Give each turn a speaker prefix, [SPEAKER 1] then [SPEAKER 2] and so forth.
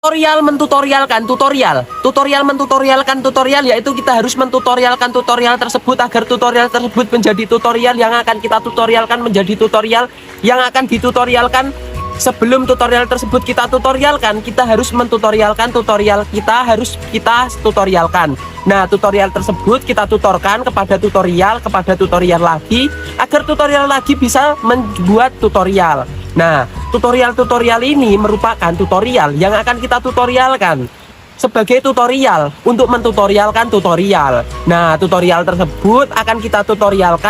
[SPEAKER 1] Tutorial mentutorialkan tutorial, yaitu kita harus mentutorialkan tutorial tersebut agar tutorial tersebut menjadi tutorial yang akan kita tutorialkan menjadi tutorial yang akan ditutorialkan. Sebelum tutorial tersebut kita tutorialkan, kita harus mentutorialkan tutorial kita tutorialkan. Nah, tutorial tersebut kita tutorkan kepada tutorial lagi agar tutorial lagi bisa membuat tutorial. Nah, tutorial ini merupakan tutorial yang akan kita tutorialkan sebagai tutorial untuk mentutorialkan tutorial. Nah, tutorial tersebut akan kita tutorialkan